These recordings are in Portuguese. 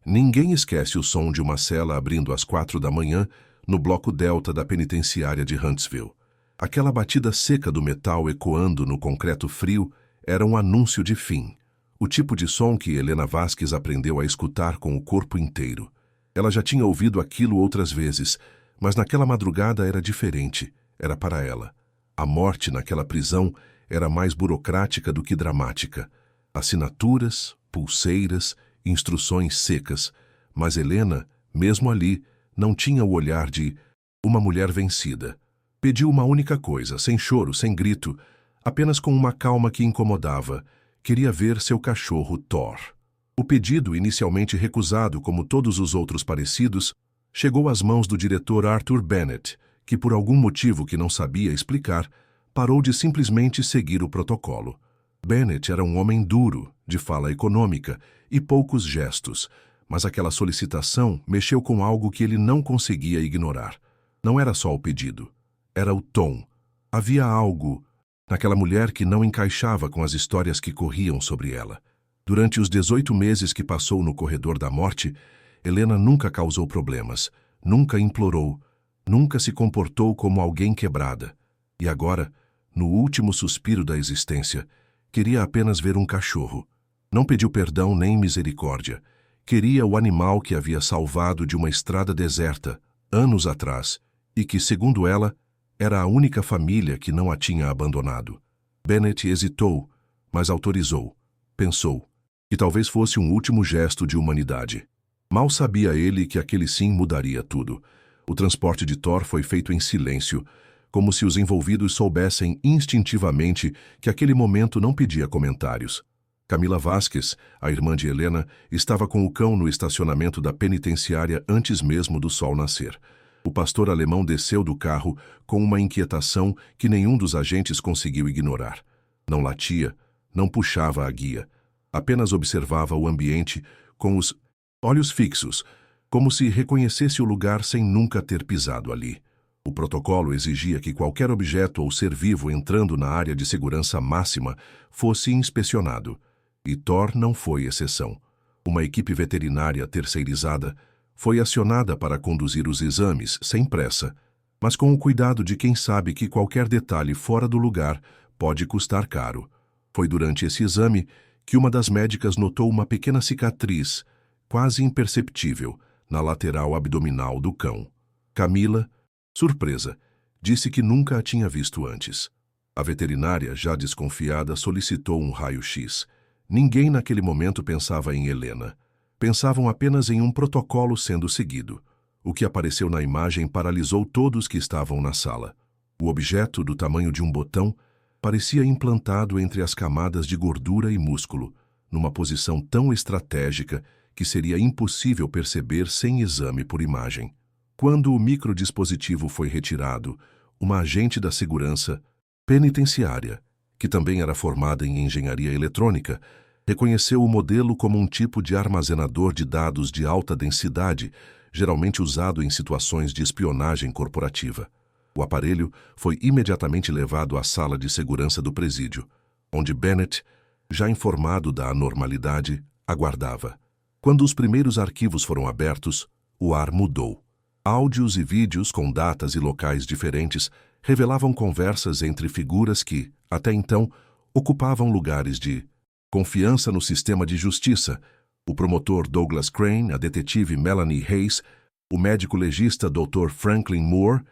Ninguém esquece o som de uma cela abrindo às 4 da manhã no bloco Delta da penitenciária de Huntsville. Aquela batida seca do metal ecoando no concreto frio era um anúncio de fim. O tipo de som que Helena Vasquez aprendeu a escutar com o corpo inteiro. Ela já tinha ouvido aquilo outras vezes, mas naquela madrugada era diferente. Era para ela. A morte naquela prisão era mais burocrática do que dramática. Assinaturas, pulseiras, instruções secas. Mas Helena, mesmo ali, não tinha o olhar de uma mulher vencida. Pediu uma única coisa, sem choro, sem grito, apenas com uma calma que incomodava. Queria ver seu cachorro Thor. O pedido, inicialmente recusado como todos os outros parecidos, chegou às mãos do diretor Arthur Bennett, que por algum motivo que não sabia explicar, parou de simplesmente seguir o protocolo. Bennett era um homem duro, de fala econômica e poucos gestos, mas aquela solicitação mexeu com algo que ele não conseguia ignorar. Não era só o pedido, era o tom. Havia algo naquela mulher que não encaixava com as histórias que corriam sobre ela. Durante os 18 meses que passou no corredor da morte, Helena nunca causou problemas, nunca implorou, nunca se comportou como alguém quebrada. E agora, no último suspiro da existência, queria apenas ver um cachorro. Não pediu perdão nem misericórdia. Queria o animal que havia salvado de uma estrada deserta, anos atrás, e que, segundo ela, era a única família que não a tinha abandonado. Bennett hesitou, mas autorizou. Pensou que talvez fosse um último gesto de humanidade. Mal sabia ele que aquele sim mudaria tudo. O transporte de Thor foi feito em silêncio, como se os envolvidos soubessem instintivamente que aquele momento não pedia comentários. Camila Vasquez, a irmã de Helena, estava com o cão no estacionamento da penitenciária antes mesmo do sol nascer. O pastor alemão desceu do carro com uma inquietação que nenhum dos agentes conseguiu ignorar. Não latia, não puxava a guia. Apenas observava o ambiente com os olhos fixos, como se reconhecesse o lugar sem nunca ter pisado ali. O protocolo exigia que qualquer objeto ou ser vivo entrando na área de segurança máxima fosse inspecionado. E Thor não foi exceção. Uma equipe veterinária terceirizada foi acionada para conduzir os exames sem pressa, mas com o cuidado de quem sabe que qualquer detalhe fora do lugar pode custar caro. Foi durante esse exame que uma das médicas notou uma pequena cicatriz, quase imperceptível, na lateral abdominal do cão. Camila, surpresa, disse que nunca a tinha visto antes. A veterinária, já desconfiada, solicitou um raio-x. Ninguém naquele momento pensava em Helena. Pensavam apenas em um protocolo sendo seguido. O que apareceu na imagem paralisou todos que estavam na sala. O objeto, do tamanho de um botão, parecia implantado entre as camadas de gordura e músculo, numa posição tão estratégica que seria impossível perceber sem exame por imagem. Quando o microdispositivo foi retirado, uma agente da segurança penitenciária, que também era formada em engenharia eletrônica, reconheceu o modelo como um tipo de armazenador de dados de alta densidade, geralmente usado em situações de espionagem corporativa. O aparelho foi imediatamente levado à sala de segurança do presídio, onde Bennett, já informado da anormalidade, aguardava. Quando os primeiros arquivos foram abertos, o ar mudou. Áudios e vídeos com datas e locais diferentes revelavam conversas entre figuras que, até então, ocupavam lugares de confiança no sistema de justiça: o promotor Douglas Crane, a detetive Melanie Hayes, o médico legista Dr. Franklin Moore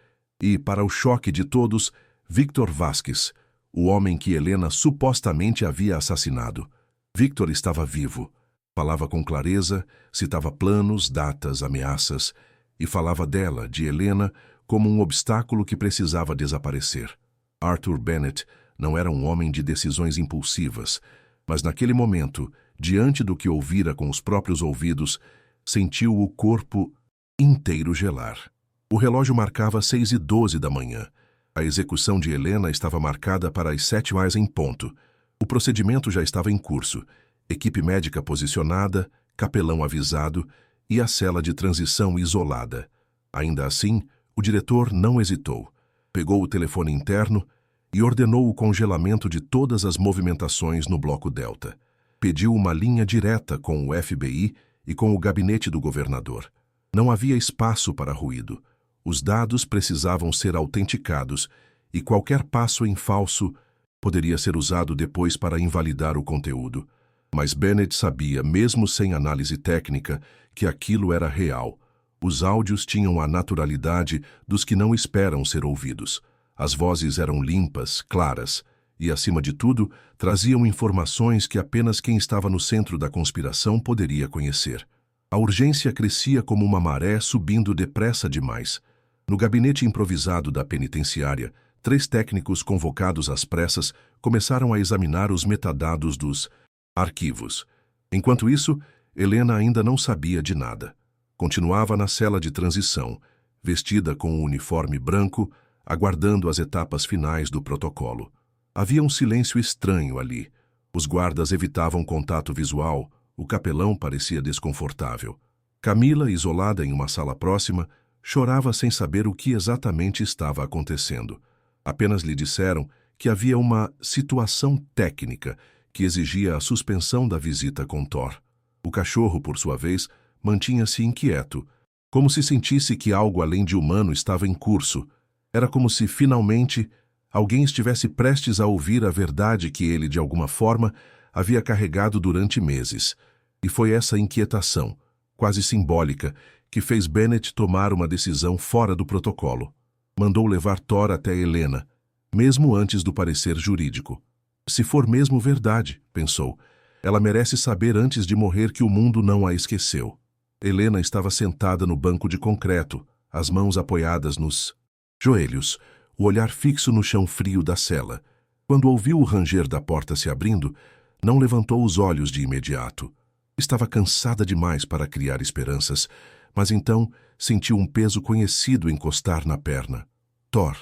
e, para o choque de todos, Victor Vasquez, o homem que Helena supostamente havia assassinado. Victor estava vivo. Falava com clareza, citava planos, datas, ameaças, e falava dela, de Helena, como um obstáculo que precisava desaparecer. Arthur Bennett não era um homem de decisões impulsivas, mas naquele momento, diante do que ouvira com os próprios ouvidos, sentiu o corpo inteiro gelar. O relógio marcava 6h12 da manhã. A execução de Helena estava marcada para as 7h em ponto. O procedimento já estava em curso. Equipe médica posicionada, capelão avisado e a cela de transição isolada. Ainda assim, o diretor não hesitou. Pegou o telefone interno e ordenou o congelamento de todas as movimentações no bloco Delta. Pediu uma linha direta com o FBI e com o gabinete do governador. Não havia espaço para ruído. Os dados precisavam ser autenticados e qualquer passo em falso poderia ser usado depois para invalidar o conteúdo. Mas Bennett sabia, mesmo sem análise técnica, que aquilo era real. Os áudios tinham a naturalidade dos que não esperam ser ouvidos. As vozes eram limpas, claras e, acima de tudo, traziam informações que apenas quem estava no centro da conspiração poderia conhecer. A urgência crescia como uma maré subindo depressa demais. No gabinete improvisado da penitenciária, 3 técnicos convocados às pressas começaram a examinar os metadados dos arquivos. Enquanto isso, Helena ainda não sabia de nada. Continuava na cela de transição, vestida com um uniforme branco, aguardando as etapas finais do protocolo. Havia um silêncio estranho ali. Os guardas evitavam contato visual, o capelão parecia desconfortável. Camila, isolada em uma sala próxima, chorava sem saber o que exatamente estava acontecendo. Apenas lhe disseram que havia uma situação técnica que exigia a suspensão da visita com Thor. O cachorro, por sua vez, mantinha-se inquieto, como se sentisse que algo além de humano estava em curso. Era como se, finalmente, alguém estivesse prestes a ouvir a verdade que ele, de alguma forma, havia carregado durante meses. E foi essa inquietação, quase simbólica, que fez Bennett tomar uma decisão fora do protocolo. Mandou levar Thor até Helena, mesmo antes do parecer jurídico. Se for mesmo verdade, pensou, ela merece saber antes de morrer que o mundo não a esqueceu. Helena estava sentada no banco de concreto, as mãos apoiadas nos joelhos, o olhar fixo no chão frio da cela. Quando ouviu o ranger da porta se abrindo, não levantou os olhos de imediato. Estava cansada demais para criar esperanças, mas então sentiu um peso conhecido encostar na perna. Thor.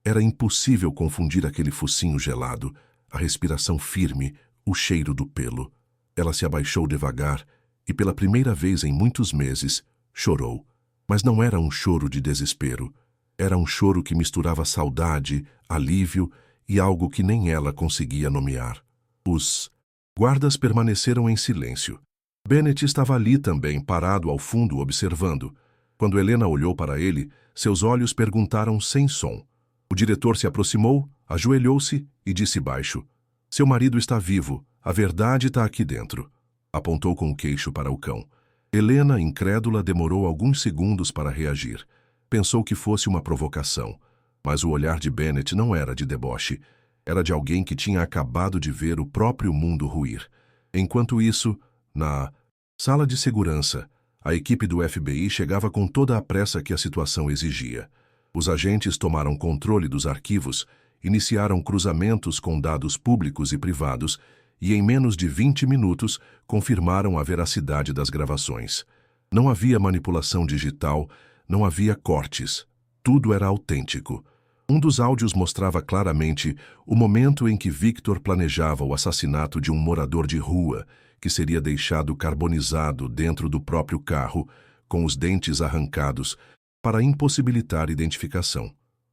Era impossível confundir aquele focinho gelado, a respiração firme, o cheiro do pelo. Ela se abaixou devagar e, pela primeira vez em muitos meses, chorou. Mas não era um choro de desespero. Era um choro que misturava saudade, alívio e algo que nem ela conseguia nomear. Os guardas permaneceram em silêncio. Bennett estava ali também, parado ao fundo, observando. Quando Helena olhou para ele, seus olhos perguntaram sem som. O diretor se aproximou, ajoelhou-se e disse baixo: "Seu marido está vivo, a verdade está aqui dentro." Apontou com o queixo para o cão. Helena, incrédula, demorou alguns segundos para reagir. Pensou que fosse uma provocação, mas o olhar de Bennett não era de deboche. Era de alguém que tinha acabado de ver o próprio mundo ruir. Enquanto isso, na sala de segurança, a equipe do FBI chegava com toda a pressa que a situação exigia. Os agentes tomaram controle dos arquivos, iniciaram cruzamentos com dados públicos e privados e, em menos de 20 minutos, confirmaram a veracidade das gravações. Não havia manipulação digital, não havia cortes. Tudo era autêntico. Um dos áudios mostrava claramente o momento em que Victor planejava o assassinato de um morador de rua, que seria deixado carbonizado dentro do próprio carro, com os dentes arrancados, para impossibilitar identificação.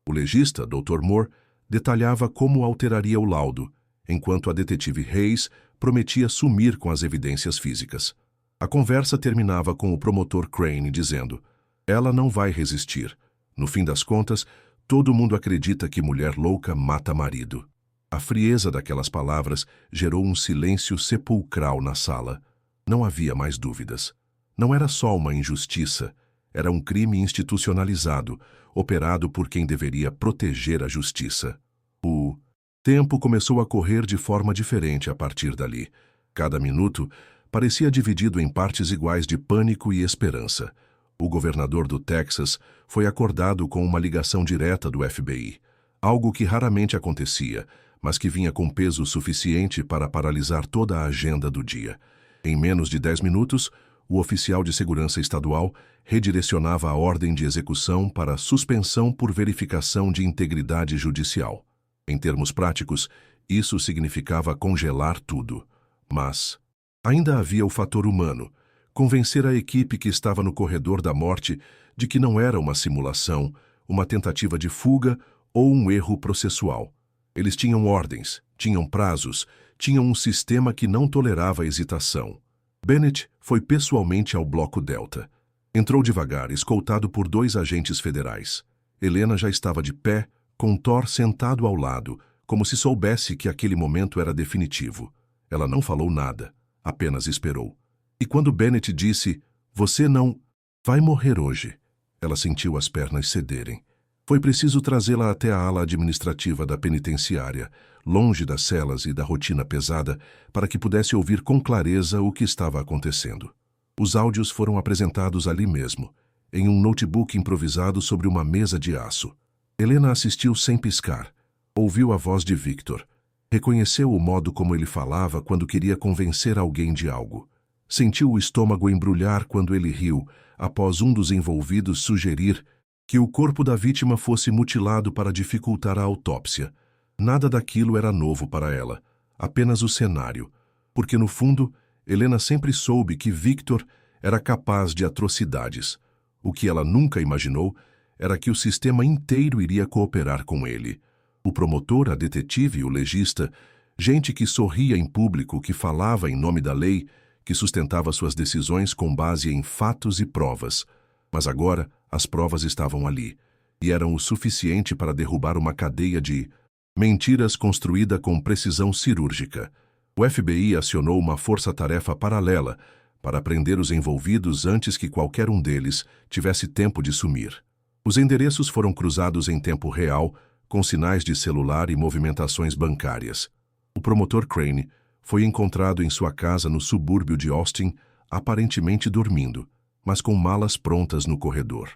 O legista, Dr. Moore, detalhava como alteraria o laudo, enquanto a detetive Hayes prometia sumir com as evidências físicas. A conversa terminava com o promotor Crane dizendo: "Ela não vai resistir. No fim das contas, todo mundo acredita que mulher louca mata marido." A frieza daquelas palavras gerou um silêncio sepulcral na sala. Não havia mais dúvidas. Não era só uma injustiça, era um crime institucionalizado, operado por quem deveria proteger a justiça. O tempo começou a correr de forma diferente a partir dali. Cada minuto parecia dividido em partes iguais de pânico e esperança. O governador do Texas foi acordado com uma ligação direta do FBI, algo que raramente acontecia, mas que vinha com peso suficiente para paralisar toda a agenda do dia. Em menos de 10 minutos, o oficial de segurança estadual redirecionava a ordem de execução para suspensão por verificação de integridade judicial. Em termos práticos, isso significava congelar tudo. Mas ainda havia o fator humano, convencer a equipe que estava no corredor da morte de que não era uma simulação, uma tentativa de fuga ou um erro processual. Eles tinham ordens, tinham prazos, tinham um sistema que não tolerava hesitação. Bennett foi pessoalmente ao Bloco Delta. Entrou devagar, escoltado por 2 agentes federais. Helena já estava de pé, com Thor sentado ao lado, como se soubesse que aquele momento era definitivo. Ela não falou nada, apenas esperou. E quando Bennett disse, "Você não vai morrer hoje", ela sentiu as pernas cederem. Foi preciso trazê-la até a ala administrativa da penitenciária, longe das celas e da rotina pesada, para que pudesse ouvir com clareza o que estava acontecendo. Os áudios foram apresentados ali mesmo, em um notebook improvisado sobre uma mesa de aço. Helena assistiu sem piscar. Ouviu a voz de Victor. Reconheceu o modo como ele falava quando queria convencer alguém de algo. Sentiu o estômago embrulhar quando ele riu, após um dos envolvidos sugerir que o corpo da vítima fosse mutilado para dificultar a autópsia. Nada daquilo era novo para ela, apenas o cenário, porque no fundo, Helena sempre soube que Victor era capaz de atrocidades. O que ela nunca imaginou era que o sistema inteiro iria cooperar com ele. O promotor, a detetive e o legista, gente que sorria em público, que falava em nome da lei, que sustentava suas decisões com base em fatos e provas. Mas agora, as provas estavam ali, e eram o suficiente para derrubar uma cadeia de mentiras construída com precisão cirúrgica. O FBI acionou uma força-tarefa paralela para prender os envolvidos antes que qualquer um deles tivesse tempo de sumir. Os endereços foram cruzados em tempo real, com sinais de celular e movimentações bancárias. O promotor Crane foi encontrado em sua casa no subúrbio de Austin, aparentemente dormindo, mas com malas prontas no corredor.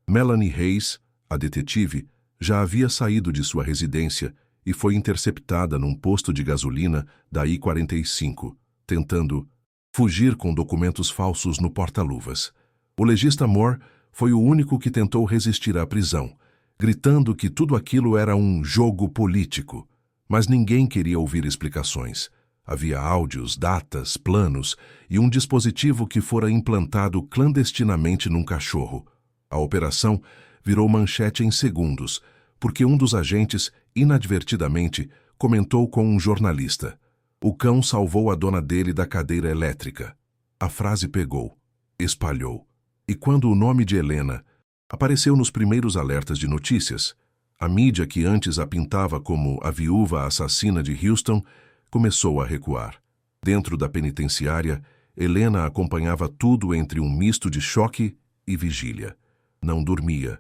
Melanie Hayes, a detetive, já havia saído de sua residência e foi interceptada num posto de gasolina da I-45, tentando fugir com documentos falsos no porta-luvas. O legista Moore foi o único que tentou resistir à prisão, gritando que tudo aquilo era um jogo político. Mas ninguém queria ouvir explicações. Havia áudios, datas, planos e um dispositivo que fora implantado clandestinamente num cachorro. A operação virou manchete em segundos, porque um dos agentes, inadvertidamente, comentou com um jornalista: "O cão salvou a dona dele da cadeira elétrica." A frase pegou, espalhou. E quando o nome de Helena apareceu nos primeiros alertas de notícias, a mídia que antes a pintava como a viúva assassina de Houston começou a recuar. Dentro da penitenciária, Helena acompanhava tudo entre um misto de choque e vigília. Não dormia,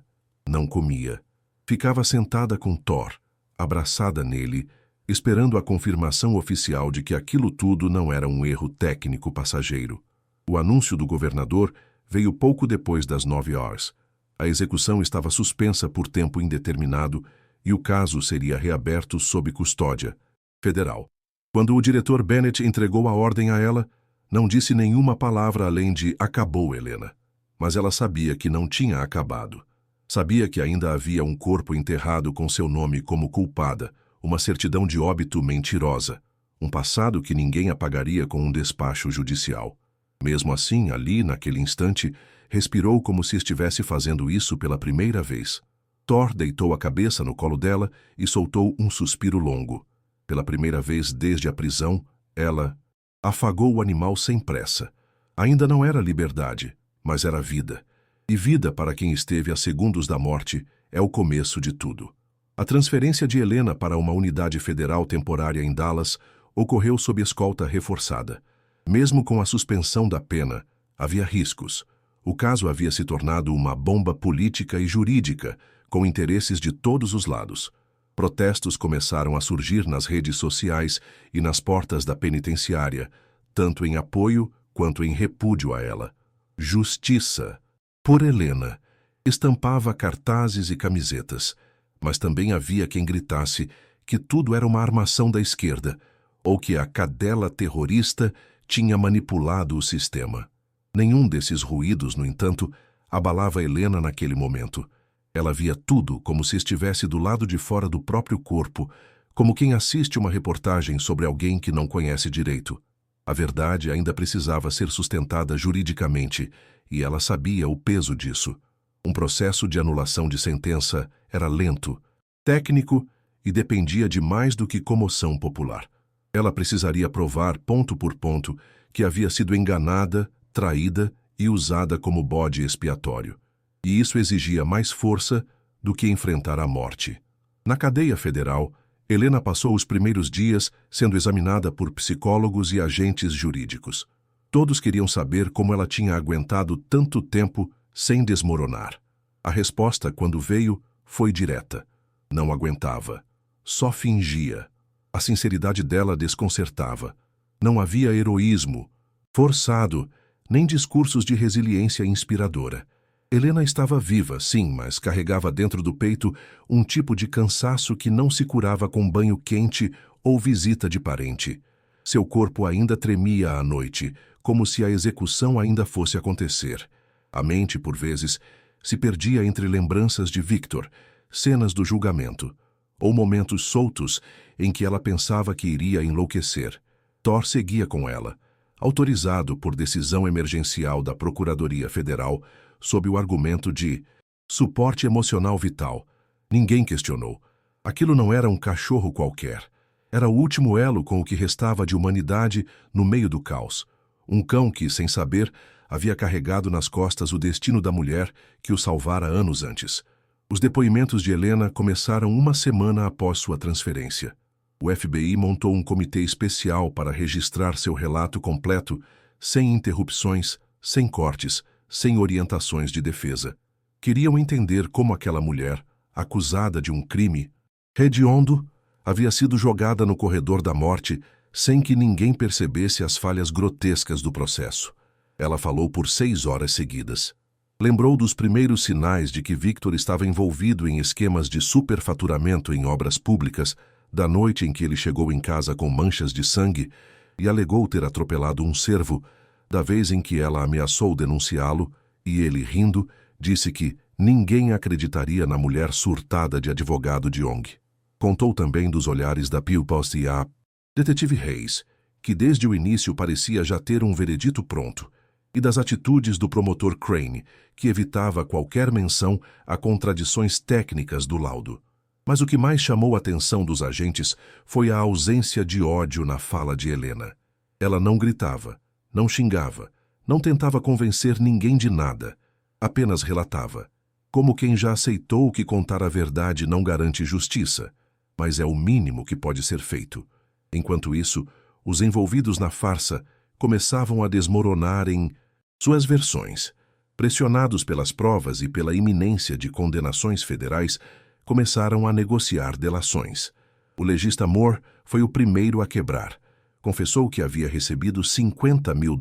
não comia. Ficava sentada com Thor, abraçada nele, esperando a confirmação oficial de que aquilo tudo não era um erro técnico passageiro. O anúncio do governador veio pouco depois das 9 horas. A execução estava suspensa por tempo indeterminado e o caso seria reaberto sob custódia federal. Quando o diretor Bennett entregou a ordem a ela, não disse nenhuma palavra além de "acabou, Helena." Mas ela sabia que não tinha acabado. Sabia que ainda havia um corpo enterrado com seu nome como culpada, uma certidão de óbito mentirosa, um passado que ninguém apagaria com um despacho judicial. Mesmo assim, ali, naquele instante, respirou como se estivesse fazendo isso pela primeira vez. Thor deitou a cabeça no colo dela e soltou um suspiro longo. Pela primeira vez desde a prisão, ela afagou o animal sem pressa. Ainda não era liberdade, mas era vida. E vida, para quem esteve a segundos da morte, é o começo de tudo. A transferência de Helena para uma unidade federal temporária em Dallas ocorreu sob escolta reforçada. Mesmo com a suspensão da pena, havia riscos. O caso havia se tornado uma bomba política e jurídica, com interesses de todos os lados. Protestos começaram a surgir nas redes sociais e nas portas da penitenciária, tanto em apoio quanto em repúdio a ela. Justiça, por Helena, estampava cartazes e camisetas, mas também havia quem gritasse que tudo era uma armação da esquerda, ou que a cadela terrorista tinha manipulado o sistema. Nenhum desses ruídos, no entanto, abalava Helena naquele momento. Ela via tudo como se estivesse do lado de fora do próprio corpo, como quem assiste uma reportagem sobre alguém que não conhece direito. A verdade ainda precisava ser sustentada juridicamente, e ela sabia o peso disso. Um processo de anulação de sentença era lento, técnico e dependia de mais do que comoção popular. Ela precisaria provar, ponto por ponto, que havia sido enganada, traída e usada como bode expiatório. E isso exigia mais força do que enfrentar a morte. Na cadeia federal, Helena passou os primeiros dias sendo examinada por psicólogos e agentes jurídicos. Todos queriam saber como ela tinha aguentado tanto tempo sem desmoronar. A resposta, quando veio, foi direta. Não aguentava. Só fingia. A sinceridade dela desconcertava. Não havia heroísmo forçado, nem discursos de resiliência inspiradora. Helena estava viva, sim, mas carregava dentro do peito um tipo de cansaço que não se curava com banho quente ou visita de parente. Seu corpo ainda tremia à noite, como se a execução ainda fosse acontecer. A mente, por vezes, se perdia entre lembranças de Victor, cenas do julgamento, ou momentos soltos em que ela pensava que iria enlouquecer. Thor seguia com ela, autorizado por decisão emergencial da Procuradoria Federal, sob o argumento de suporte emocional vital. Ninguém questionou. Aquilo não era um cachorro qualquer. Era o último elo com o que restava de humanidade no meio do caos. Um cão que, sem saber, havia carregado nas costas o destino da mulher que o salvara anos antes. Os depoimentos de Helena começaram uma semana após sua transferência. O FBI montou um comitê especial para registrar seu relato completo, sem interrupções, sem cortes, sem orientações de defesa. Queriam entender como aquela mulher, acusada de um crime hediondo, havia sido jogada no corredor da morte sem que ninguém percebesse as falhas grotescas do processo. Ela falou por 6 horas seguidas. Lembrou dos primeiros sinais de que Victor estava envolvido em esquemas de superfaturamento em obras públicas, da noite em que ele chegou em casa com manchas de sangue e alegou ter atropelado um cervo, da vez em que ela ameaçou denunciá-lo, e ele, rindo, disse que ninguém acreditaria na mulher surtada de advogado de ONG. Contou também dos olhares da Peel Post e a detetive Reis, que desde o início parecia já ter um veredito pronto, e das atitudes do promotor Crane, que evitava qualquer menção a contradições técnicas do laudo. Mas o que mais chamou a atenção dos agentes foi a ausência de ódio na fala de Helena. Ela não gritava, não xingava, não tentava convencer ninguém de nada, apenas relatava, como quem já aceitou que contar a verdade não garante justiça, mas é o mínimo que pode ser feito. Enquanto isso, os envolvidos na farsa começavam a desmoronar em suas versões. Pressionados pelas provas e pela iminência de condenações federais, começaram a negociar delações. O legista Moore foi o primeiro a quebrar. Confessou que havia recebido $50 mil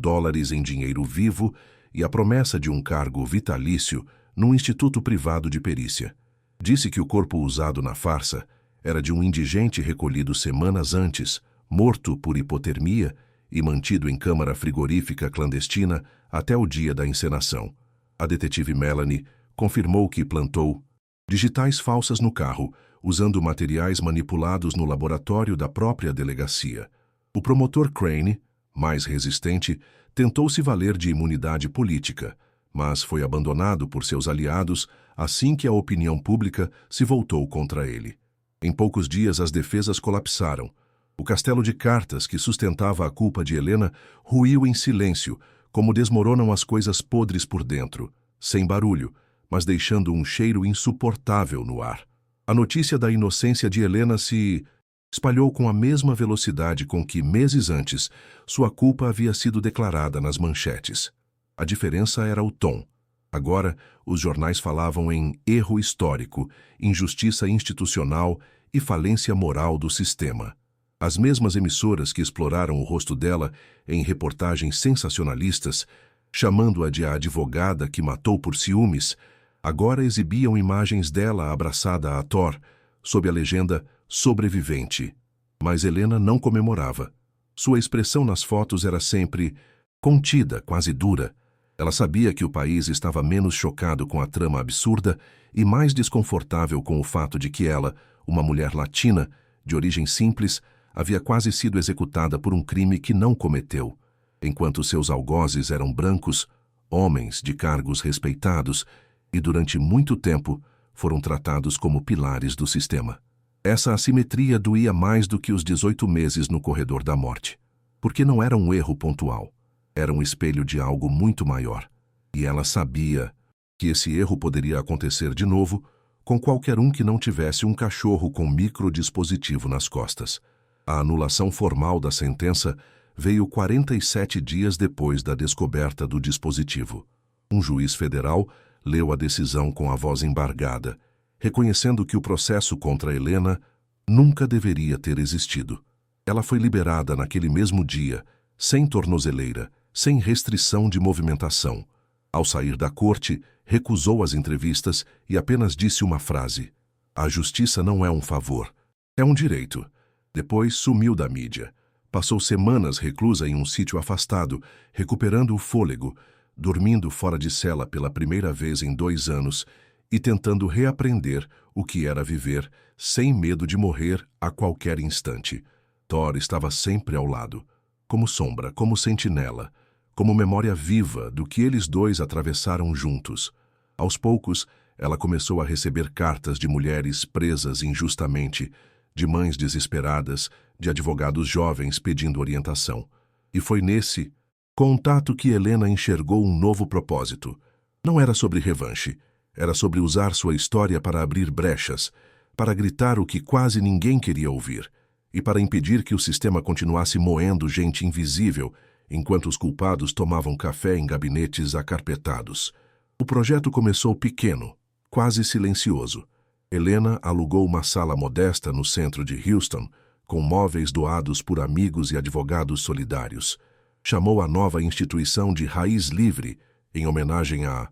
em dinheiro vivo e a promessa de um cargo vitalício num instituto privado de perícia. Disse que o corpo usado na farsa era de um indigente recolhido semanas antes, morto por hipotermia e mantido em câmara frigorífica clandestina até o dia da encenação. A detetive Melanie confirmou que plantou digitais falsas no carro, usando materiais manipulados no laboratório da própria delegacia. O promotor Crane, mais resistente, tentou se valer de imunidade política, mas foi abandonado por seus aliados assim que a opinião pública se voltou contra ele. Em poucos dias as defesas colapsaram. O castelo de cartas que sustentava a culpa de Helena ruiu em silêncio, como desmoronam as coisas podres por dentro, sem barulho, mas deixando um cheiro insuportável no ar. A notícia da inocência de Helena se espalhou com a mesma velocidade com que, meses antes, sua culpa havia sido declarada nas manchetes. A diferença era o tom. Agora, os jornais falavam em erro histórico, injustiça institucional e falência moral do sistema. As mesmas emissoras que exploraram o rosto dela em reportagens sensacionalistas, chamando-a de a advogada que matou por ciúmes, agora exibiam imagens dela abraçada a Thor, sob a legenda sobrevivente. Mas Helena não comemorava. Sua expressão nas fotos era sempre contida, quase dura. Ela sabia que o país estava menos chocado com a trama absurda e mais desconfortável com o fato de que ela, uma mulher latina, de origem simples, havia quase sido executada por um crime que não cometeu, enquanto seus algozes eram brancos, homens de cargos respeitados e, durante muito tempo, foram tratados como pilares do sistema. Essa assimetria doía mais do que os 18 meses no corredor da morte, porque não era um erro pontual. Era um espelho de algo muito maior. E ela sabia que esse erro poderia acontecer de novo com qualquer um que não tivesse um cachorro com microdispositivo nas costas. A anulação formal da sentença veio 47 dias depois da descoberta do dispositivo. Um juiz federal leu a decisão com a voz embargada, reconhecendo que o processo contra Helena nunca deveria ter existido. Ela foi liberada naquele mesmo dia, sem tornozeleira, sem restrição de movimentação. Ao sair da corte, recusou as entrevistas e apenas disse uma frase: "A justiça não é um favor, é um direito." Depois sumiu da mídia. Passou semanas reclusa em um sítio afastado, recuperando o fôlego, dormindo fora de cela pela primeira vez em 2 anos e tentando reaprender o que era viver sem medo de morrer a qualquer instante. Thor estava sempre ao lado, como sombra, como sentinela, como memória viva do que eles dois atravessaram juntos. Aos poucos, ela começou a receber cartas de mulheres presas injustamente, de mães desesperadas, de advogados jovens pedindo orientação. E foi nesse contato que Helena enxergou um novo propósito. Não era sobre revanche, era sobre usar sua história para abrir brechas, para gritar o que quase ninguém queria ouvir, e para impedir que o sistema continuasse moendo gente invisível, enquanto os culpados tomavam café em gabinetes acarpetados. O projeto começou pequeno, quase silencioso. Helena alugou uma sala modesta no centro de Houston, com móveis doados por amigos e advogados solidários. Chamou a nova instituição de Raiz Livre, em homenagem a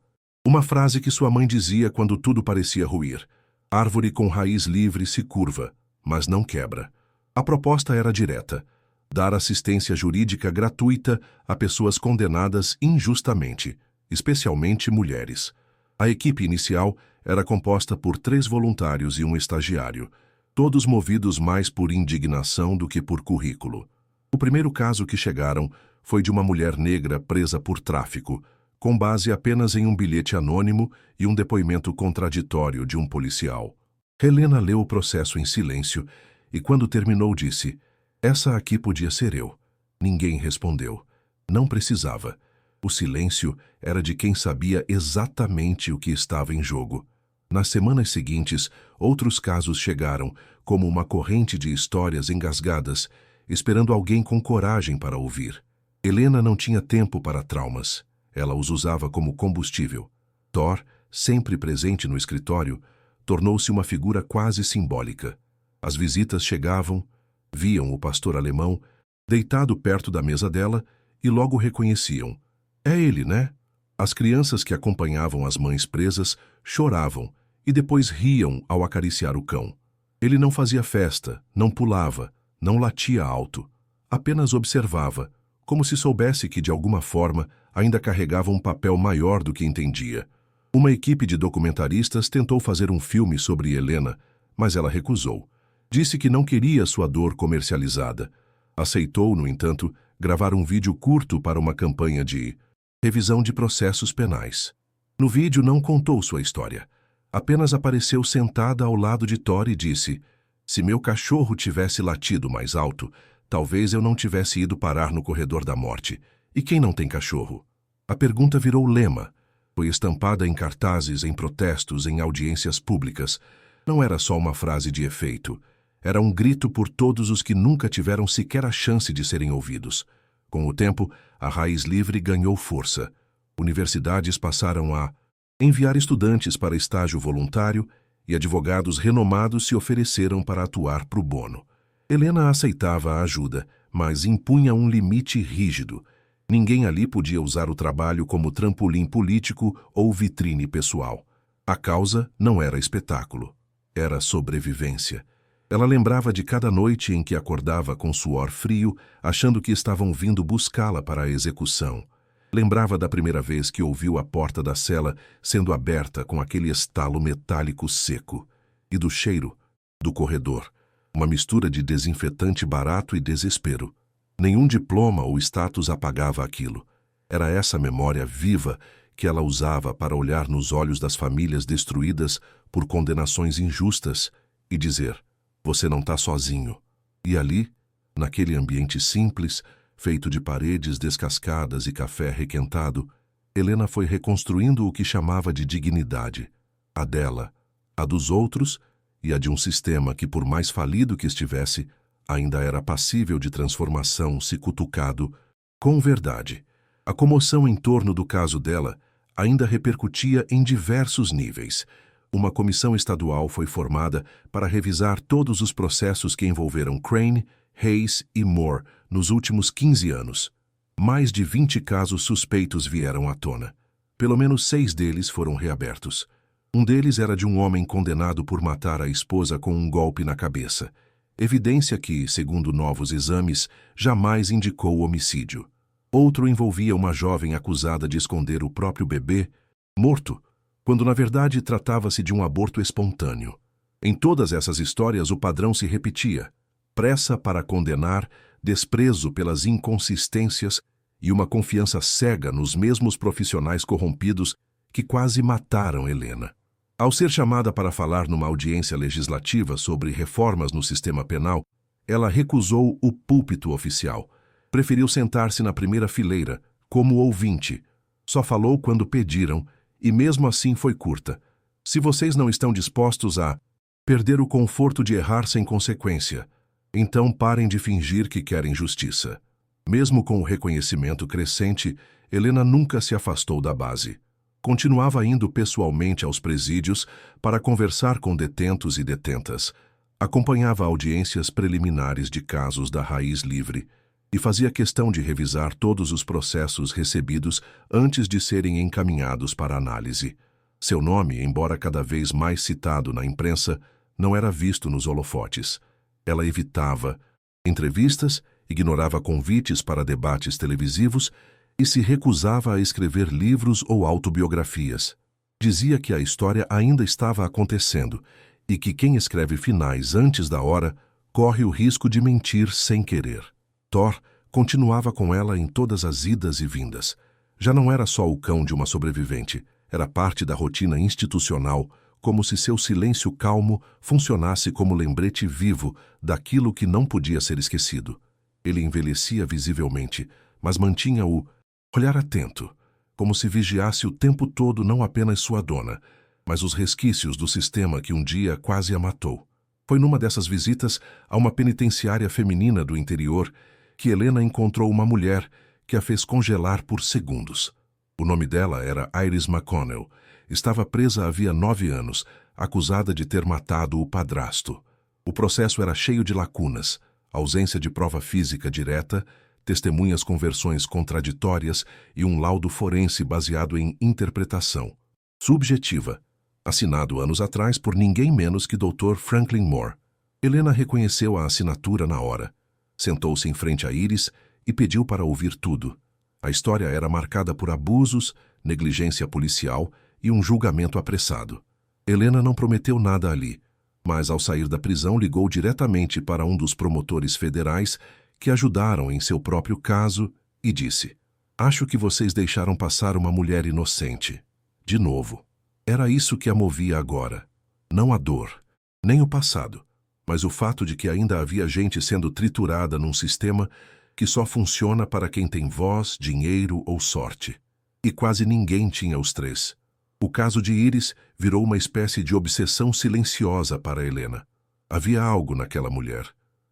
uma frase que sua mãe dizia quando tudo parecia ruir: "Árvore com raiz livre se curva, mas não quebra." A proposta era direta: dar assistência jurídica gratuita a pessoas condenadas injustamente, especialmente mulheres. A equipe inicial era composta por 3 voluntários e um estagiário, todos movidos mais por indignação do que por currículo. O primeiro caso que chegaram foi de uma mulher negra presa por tráfico, com base apenas em um bilhete anônimo e um depoimento contraditório de um policial. Helena leu o processo em silêncio e, quando terminou, disse: "Essa aqui podia ser eu." Ninguém respondeu. Não precisava. O silêncio era de quem sabia exatamente o que estava em jogo. Nas semanas seguintes, outros casos chegaram, como uma corrente de histórias engasgadas, esperando alguém com coragem para ouvir. Helena não tinha tempo para traumas. Ela os usava como combustível. Thor, sempre presente no escritório, tornou-se uma figura quase simbólica. As visitas chegavam, viam o pastor alemão deitado perto da mesa dela e logo reconheciam: "É ele, né?" As crianças que acompanhavam as mães presas choravam e depois riam ao acariciar o cão. Ele não fazia festa, não pulava, não latia alto. Apenas observava, como se soubesse que, de alguma forma, ainda carregava um papel maior do que entendia. Uma equipe de documentaristas tentou fazer um filme sobre Helena, mas ela recusou. Disse que não queria sua dor comercializada. Aceitou, no entanto, gravar um vídeo curto para uma campanha de revisão de processos penais. No vídeo não contou sua história. Apenas apareceu sentada ao lado de Thor e disse: "Se meu cachorro tivesse latido mais alto, talvez eu não tivesse ido parar no corredor da morte. E quem não tem cachorro?" A pergunta virou lema. Foi estampada em cartazes, em protestos, em audiências públicas. Não era só uma frase de efeito. Era um grito por todos os que nunca tiveram sequer a chance de serem ouvidos. Com o tempo, a Raiz Livre ganhou força. Universidades passaram a enviar estudantes para estágio voluntário e advogados renomados se ofereceram para atuar pro bono. Helena aceitava a ajuda, mas impunha um limite rígido. Ninguém ali podia usar o trabalho como trampolim político ou vitrine pessoal. A causa não era espetáculo, era sobrevivência. Ela lembrava de cada noite em que acordava com suor frio, achando que estavam vindo buscá-la para a execução. Lembrava da primeira vez que ouviu a porta da cela sendo aberta com aquele estalo metálico seco. E do cheiro do corredor, uma mistura de desinfetante barato e desespero. Nenhum diploma ou status apagava aquilo. Era essa memória viva que ela usava para olhar nos olhos das famílias destruídas por condenações injustas e dizer: "Você não está sozinho." E ali, naquele ambiente simples, feito de paredes descascadas e café requentado, Helena foi reconstruindo o que chamava de dignidade, a dela, a dos outros e a de um sistema que, por mais falido que estivesse, ainda era passível de transformação se cutucado com verdade. A comoção em torno do caso dela ainda repercutia em diversos níveis. Uma comissão estadual foi formada para revisar todos os processos que envolveram Crane, Hayes e Moore nos últimos 15 anos. Mais de 20 casos suspeitos vieram à tona. Pelo menos 6 deles foram reabertos. Um deles era de um homem condenado por matar a esposa com um golpe na cabeça. Evidência que, segundo novos exames, jamais indicou homicídio. Outro envolvia uma jovem acusada de esconder o próprio bebê, morto, quando na verdade tratava-se de um aborto espontâneo. Em todas essas histórias o padrão se repetia: pressa para condenar, desprezo pelas inconsistências e uma confiança cega nos mesmos profissionais corrompidos que quase mataram Helena. Ao ser chamada para falar numa audiência legislativa sobre reformas no sistema penal, ela recusou o púlpito oficial. Preferiu sentar-se na primeira fileira, como ouvinte. Só falou quando pediram, e mesmo assim foi curta. Se vocês não estão dispostos a perder o conforto de errar sem consequência, então parem de fingir que querem justiça. Mesmo com o reconhecimento crescente, Helena nunca se afastou da base. Continuava indo pessoalmente aos presídios para conversar com detentos e detentas. Acompanhava audiências preliminares de casos da Raiz Livre e fazia questão de revisar todos os processos recebidos antes de serem encaminhados para análise. Seu nome, embora cada vez mais citado na imprensa, não era visto nos holofotes. Ela evitava entrevistas, ignorava convites para debates televisivos e se recusava a escrever livros ou autobiografias. Dizia que a história ainda estava acontecendo e que quem escreve finais antes da hora corre o risco de mentir sem querer. Thor continuava com ela em todas as idas e vindas. Já não era só o cão de uma sobrevivente, era parte da rotina institucional, como se seu silêncio calmo funcionasse como lembrete vivo daquilo que não podia ser esquecido. Ele envelhecia visivelmente, mas mantinha o olhar atento, como se vigiasse o tempo todo não apenas sua dona, mas os resquícios do sistema que um dia quase a matou. Foi numa dessas visitas a uma penitenciária feminina do interior que Helena encontrou uma mulher que a fez congelar por segundos. O nome dela era Iris McConnell. Estava presa havia 9 anos, acusada de ter matado o padrasto. O processo era cheio de lacunas, ausência de prova física direta, testemunhas com versões contraditórias e um laudo forense baseado em interpretação subjetiva, assinado anos atrás por ninguém menos que Dr. Franklin Moore. Helena reconheceu a assinatura na hora. Sentou-se em frente a Iris e pediu para ouvir tudo. A história era marcada por abusos, negligência policial e um julgamento apressado. Helena não prometeu nada ali, mas ao sair da prisão ligou diretamente para um dos promotores federais que ajudaram em seu próprio caso e disse: "Acho que vocês deixaram passar uma mulher inocente." De novo. Era isso que a movia agora. Não a dor, nem o passado, mas o fato de que ainda havia gente sendo triturada num sistema que só funciona para quem tem voz, dinheiro ou sorte. E quase ninguém tinha os três. O caso de Iris virou uma espécie de obsessão silenciosa para Helena. Havia algo naquela mulher,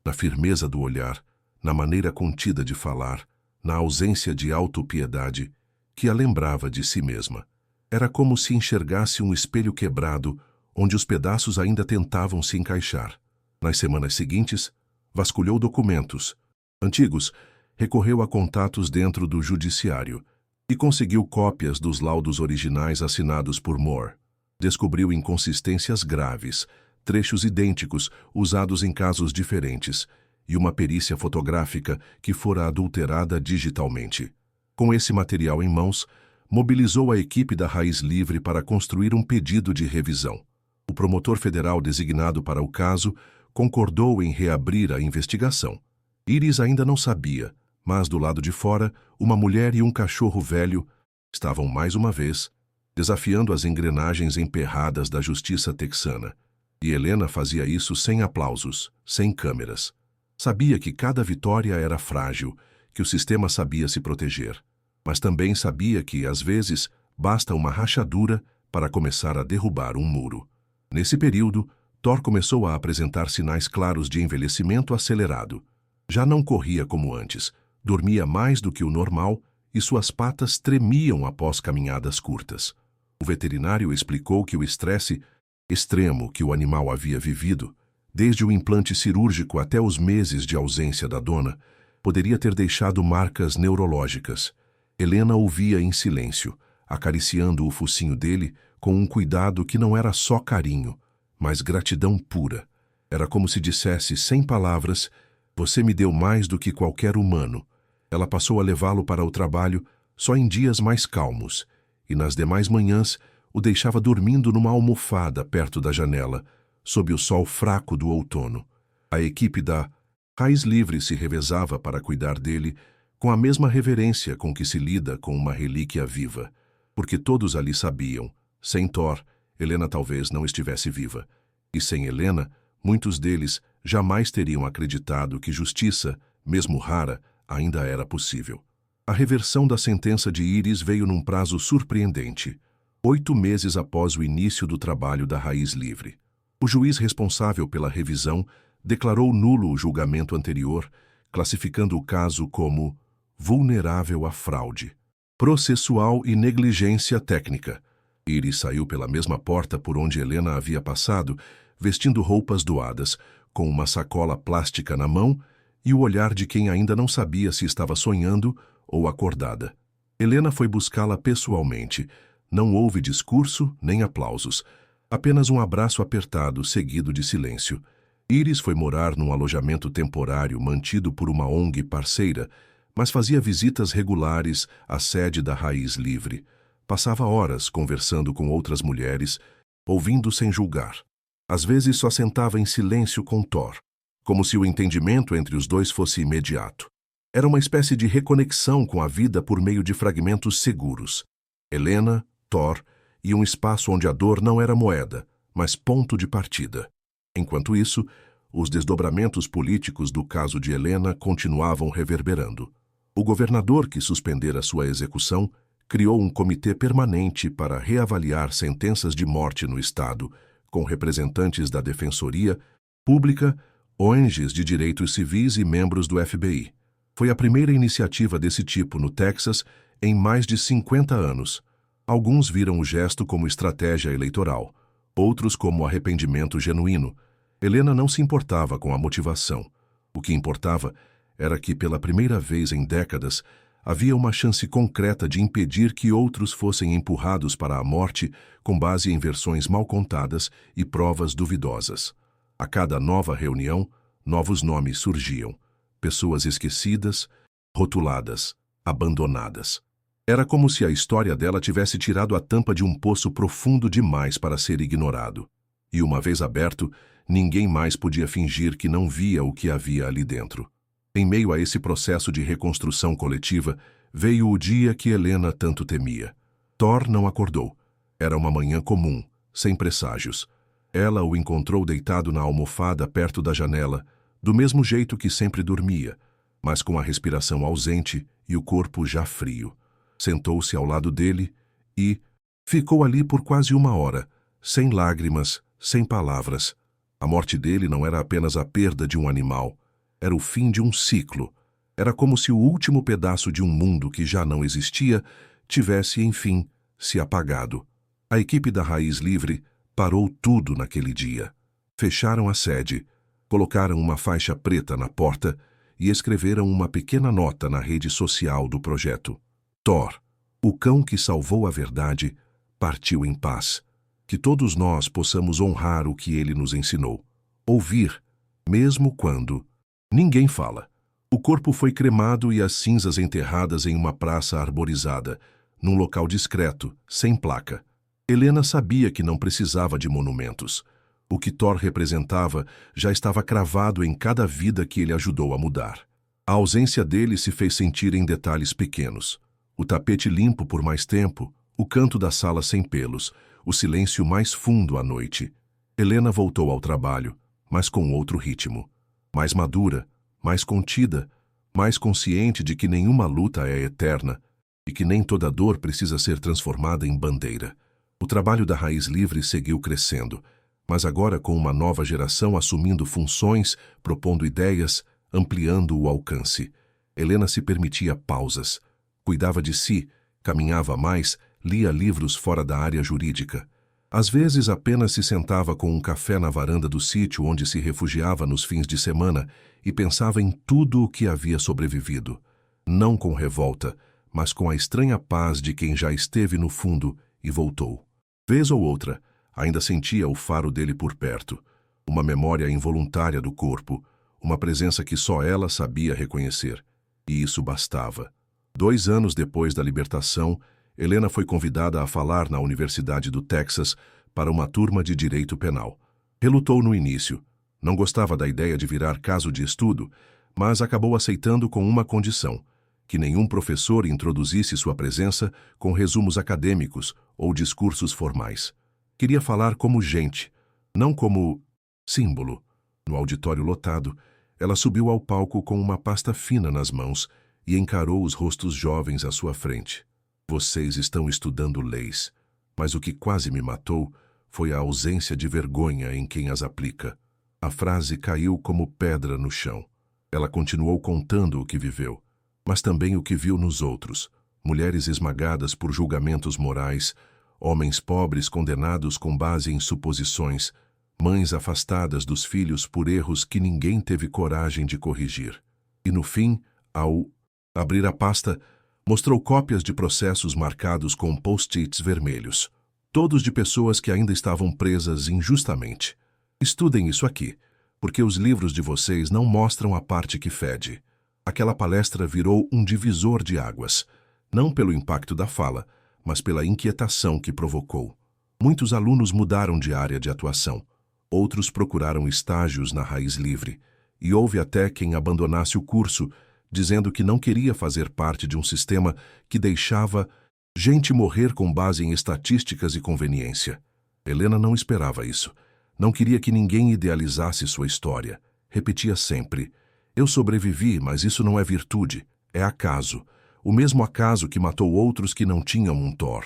na firmeza do olhar, na maneira contida de falar, na ausência de autopiedade, que a lembrava de si mesma. Era como se enxergasse um espelho quebrado, onde os pedaços ainda tentavam se encaixar. Nas semanas seguintes, vasculhou documentos antigos, recorreu a contatos dentro do judiciário e conseguiu cópias dos laudos originais assinados por Moore. Descobriu inconsistências graves, trechos idênticos usados em casos diferentes e uma perícia fotográfica que fora adulterada digitalmente. Com esse material em mãos, mobilizou a equipe da Raiz Livre para construir um pedido de revisão. O promotor federal designado para o caso concordou em reabrir a investigação. Iris ainda não sabia, mas do lado de fora, uma mulher e um cachorro velho estavam mais uma vez desafiando as engrenagens emperradas da justiça texana. E Helena fazia isso sem aplausos, sem câmeras. Sabia que cada vitória era frágil, que o sistema sabia se proteger, mas também sabia que, às vezes, basta uma rachadura para começar a derrubar um muro. Nesse período, Thor começou a apresentar sinais claros de envelhecimento acelerado. Já não corria como antes, dormia mais do que o normal e suas patas tremiam após caminhadas curtas. O veterinário explicou que o estresse extremo que o animal havia vivido, desde o implante cirúrgico até os meses de ausência da dona, poderia ter deixado marcas neurológicas. Helena ouvia em silêncio, acariciando o focinho dele com um cuidado que não era só carinho, mas gratidão pura. Era como se dissesse, sem palavras, "Você me deu mais do que qualquer humano." Ela passou a levá-lo para o trabalho só em dias mais calmos, e nas demais manhãs o deixava dormindo numa almofada perto da janela, sob o sol fraco do outono. A equipe da Raiz Livre se revezava para cuidar dele com a mesma reverência com que se lida com uma relíquia viva, porque todos ali sabiam, sem Thor, Helena talvez não estivesse viva, e sem Helena, muitos deles jamais teriam acreditado que justiça, mesmo rara, ainda era possível. A reversão da sentença de Iris veio num prazo surpreendente, 8 meses após o início do trabalho da Raiz Livre. O juiz responsável pela revisão declarou nulo o julgamento anterior, classificando o caso como vulnerável à fraude, processual e negligência técnica. Iris saiu pela mesma porta por onde Helena havia passado, vestindo roupas doadas, com uma sacola plástica na mão e o olhar de quem ainda não sabia se estava sonhando ou acordada. Helena foi buscá-la pessoalmente. Não houve discurso nem aplausos, apenas um abraço apertado seguido de silêncio. Iris foi morar num alojamento temporário mantido por uma ONG parceira, mas fazia visitas regulares à sede da Raiz Livre. Passava horas conversando com outras mulheres, ouvindo sem julgar. Às vezes só sentava em silêncio com Thor, como se o entendimento entre os dois fosse imediato. Era uma espécie de reconexão com a vida por meio de fragmentos seguros. Helena, Thor e um espaço onde a dor não era moeda, mas ponto de partida. Enquanto isso, os desdobramentos políticos do caso de Helena continuavam reverberando. O governador que suspendera sua execução criou um comitê permanente para reavaliar sentenças de morte no estado, com representantes da Defensoria Pública, ONGs de direitos civis e membros do FBI. Foi a primeira iniciativa desse tipo no Texas em mais de 50 anos. Alguns viram o gesto como estratégia eleitoral, outros como arrependimento genuíno. Helena não se importava com a motivação. O que importava era que, pela primeira vez em décadas, havia uma chance concreta de impedir que outros fossem empurrados para a morte com base em versões mal contadas e provas duvidosas. A cada nova reunião, novos nomes surgiam. Pessoas esquecidas, rotuladas, abandonadas. Era como se a história dela tivesse tirado a tampa de um poço profundo demais para ser ignorado. E uma vez aberto, ninguém mais podia fingir que não via o que havia ali dentro. Em meio a esse processo de reconstrução coletiva, veio o dia que Helena tanto temia. Thor não acordou. Era uma manhã comum, sem presságios. Ela o encontrou deitado na almofada perto da janela, do mesmo jeito que sempre dormia, mas com a respiração ausente e o corpo já frio. Sentou-se ao lado dele e ficou ali por quase 1 hora, sem lágrimas, sem palavras. A morte dele não era apenas a perda de um animal, era o fim de um ciclo. Era como se o último pedaço de um mundo que já não existia tivesse, enfim, se apagado. A equipe da Raiz Livre parou tudo naquele dia. Fecharam a sede, colocaram uma faixa preta na porta e escreveram uma pequena nota na rede social do projeto. Thor, o cão que salvou a verdade, partiu em paz. Que todos nós possamos honrar o que ele nos ensinou. Ouvir, mesmo quando ninguém fala. O corpo foi cremado e as cinzas enterradas em uma praça arborizada, num local discreto, sem placa. Helena sabia que não precisava de monumentos. O que Thor representava já estava cravado em cada vida que ele ajudou a mudar. A ausência dele se fez sentir em detalhes pequenos. O tapete limpo por mais tempo, o canto da sala sem pelos, o silêncio mais fundo à noite. Helena voltou ao trabalho, mas com outro ritmo. Mais madura, mais contida, mais consciente de que nenhuma luta é eterna e que nem toda dor precisa ser transformada em bandeira. O trabalho da Raiz Livre seguiu crescendo, mas agora com uma nova geração assumindo funções, propondo ideias, ampliando o alcance. Helena se permitia pausas, cuidava de si, caminhava mais, lia livros fora da área jurídica. Às vezes apenas se sentava com um café na varanda do sítio onde se refugiava nos fins de semana e pensava em tudo o que havia sobrevivido. Não com revolta, mas com a estranha paz de quem já esteve no fundo e voltou. Vez ou outra, ainda sentia o faro dele por perto, uma memória involuntária do corpo, uma presença que só ela sabia reconhecer. E isso bastava. 2 anos depois da libertação, Helena foi convidada a falar na Universidade do Texas para uma turma de direito penal. Relutou no início, não gostava da ideia de virar caso de estudo, mas acabou aceitando com uma condição: que nenhum professor introduzisse sua presença com resumos acadêmicos ou discursos formais. Queria falar como gente, não como símbolo. No auditório lotado, ela subiu ao palco com uma pasta fina nas mãos e encarou os rostos jovens à sua frente. Vocês estão estudando leis, mas o que quase me matou foi a ausência de vergonha em quem as aplica. A frase caiu como pedra no chão. Ela continuou contando o que viveu, mas também o que viu nos outros: mulheres esmagadas por julgamentos morais, homens pobres condenados com base em suposições, mães afastadas dos filhos por erros que ninguém teve coragem de corrigir. E no fim, ao abrir a pasta, mostrou cópias de processos marcados com post-its vermelhos, todos de pessoas que ainda estavam presas injustamente. Estudem isso aqui, porque os livros de vocês não mostram a parte que fede. Aquela palestra virou um divisor de águas, não pelo impacto da fala, mas pela inquietação que provocou. Muitos alunos mudaram de área de atuação, outros procuraram estágios na Raiz Livre, e houve até quem abandonasse o curso, dizendo que não queria fazer parte de um sistema que deixava gente morrer com base em estatísticas e conveniência. Helena não esperava isso. Não queria que ninguém idealizasse sua história. Repetia sempre: eu sobrevivi, mas isso não é virtude, é acaso. O mesmo acaso que matou outros que não tinham um Thor.